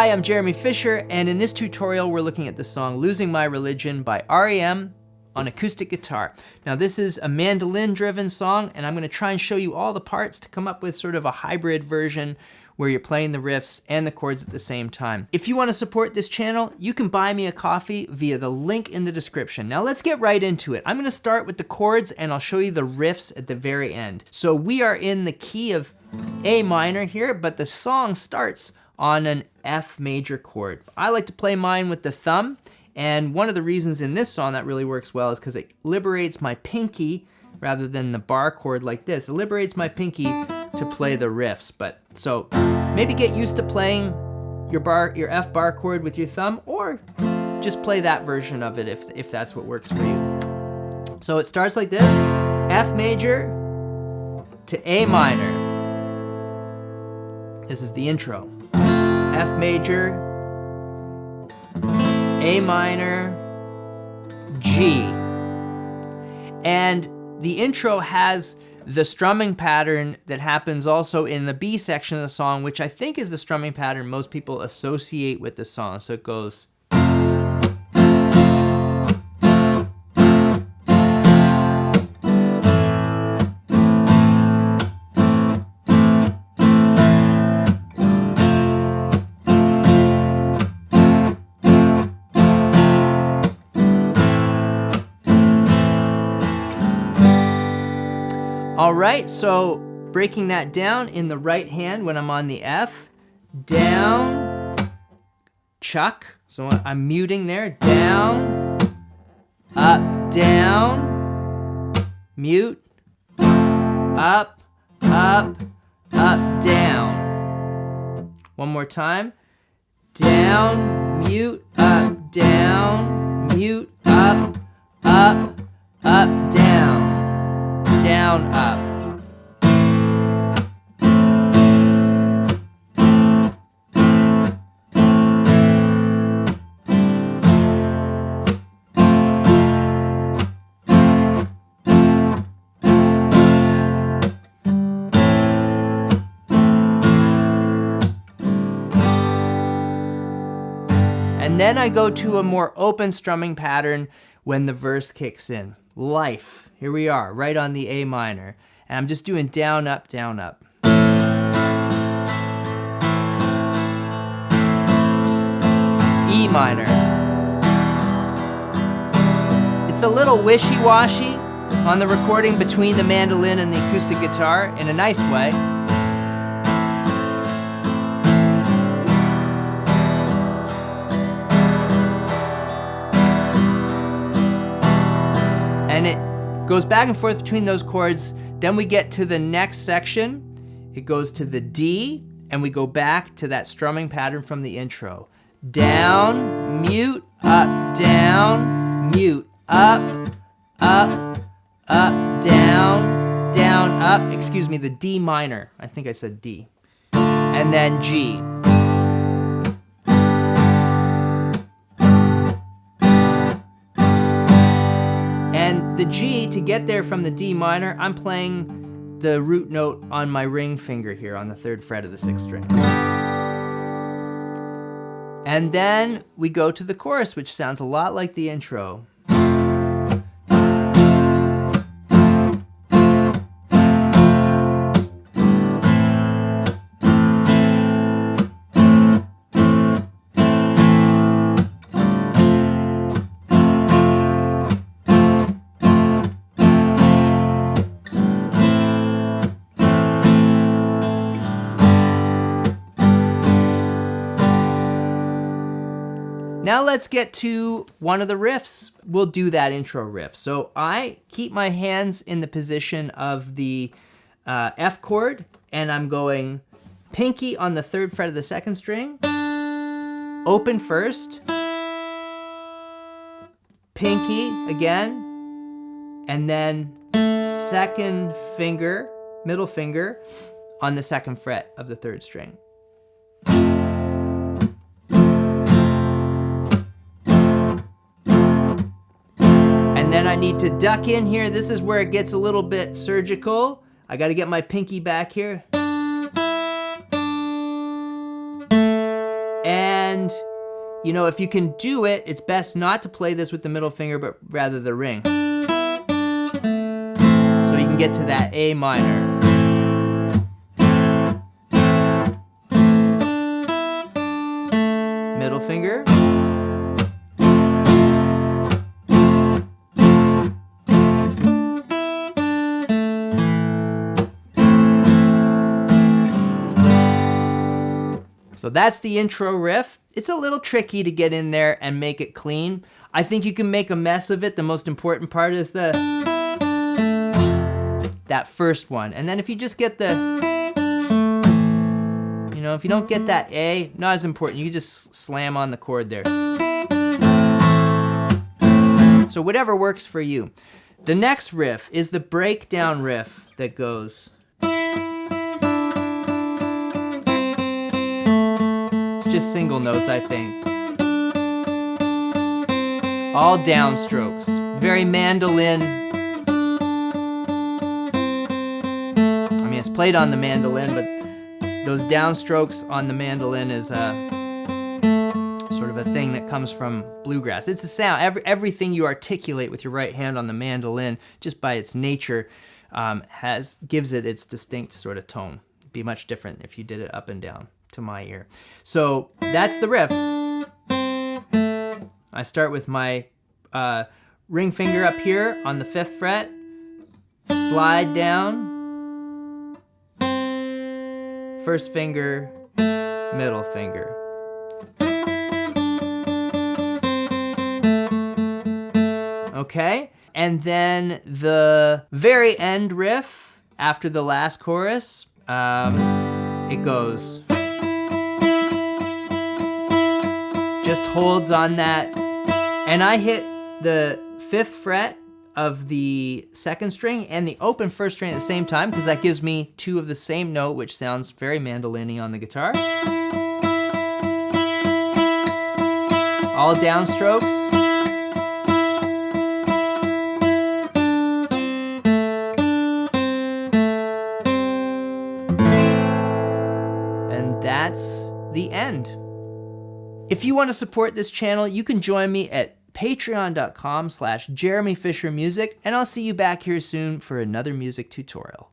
Hi, I'm Jeremy Fisher, and in this tutorial we're looking at the song Losing My Religion by R.E.M. on acoustic guitar. Now this is a mandolin-driven song, and I'm going to try and show you all the parts to come up with sort of a hybrid version where you're playing the riffs and the chords at the same time. If you want to support this channel, you can buy me a coffee via the link in the description. Now let's get right into it. I'm going to start with the chords, and I'll show you the riffs at the very end. So we are in the key of A minor here, but the song starts on an F major chord. I like to play mine with the thumb, and one of the reasons in this song that really works well is because it liberates my pinky rather than the bar chord like this. It liberates my pinky to play the riffs. But so maybe get used to playing your F bar chord with your thumb, or just play that version of it if that's what works for you. So it starts like this: F major to A minor. This is the intro. F major, A minor, G. And the intro has the strumming pattern that happens also in the B section of the song, which I think is the strumming pattern most people associate with the song. So it goes. All right, so breaking that down in the right hand when I'm on the F, down, chuck, so I'm muting there, down, mute, up, down. One more time, down, mute, up, mute, up, down, up. And then I go to a more open strumming pattern when the verse kicks in. Life. Here we are, right on the A minor. And I'm just doing down, up, down, up. E minor. It's a little wishy-washy on the recording between the mandolin and the acoustic guitar in a nice way. And it goes back and forth between those chords. Then we get to the next section. It goes to the D, and we go back to that strumming pattern from the intro. Down, mute, up, down, mute, up, down, up. Excuse me, the D minor. I think I said D. And then G. And the G, to get there from the D minor, I'm playing the root note on my ring finger here on the 3rd fret of the 6th string. And then we go to the chorus, which sounds a lot like the intro. Now let's get to one of the riffs. We'll do that intro riff. So I keep my hands in the position of the F chord, and I'm going pinky on the 3rd fret of the 2nd string, open first, pinky again, and then 2nd finger, middle finger, on the 2nd fret of the 3rd string. And then I need to duck in here. This is where it gets a little bit surgical. I got to get my pinky back here. And And you know, if you can do it, it's best not to play this with the middle finger, but rather the ring. So you can get to that A minor. Middle finger. So that's the intro riff. It's a little tricky to get in there and make it clean. I think you can make a mess of it. The most important part is that first one. And then if you just get the, you know, if you don't get that A, not as important. You can just slam on the chord there. So whatever works for you. The next riff is the breakdown riff that goes. Just single notes, I think. All downstrokes, very mandolin. I mean, it's played on the mandolin, but those downstrokes on the mandolin is sort of a thing that comes from bluegrass. It's a sound. Everything you articulate with your right hand on the mandolin, just by its nature, gives it its distinct sort of tone. It'd be much different if you did it up and down. To my ear. So that's the riff. I start with my ring finger up here on the 5th fret, slide down, first finger, middle finger. Okay, and then the very end riff after the last chorus, it goes. Just holds on that, and I hit the 5th fret of the 2nd string and the open 1st string at the same time, because that gives me 2 of the same note, which sounds very mandolin-y on the guitar. All downstrokes. And that's the end. If you want to support this channel, you can join me at patreon.com/JeremyFisherMusic, and I'll see you back here soon for another music tutorial.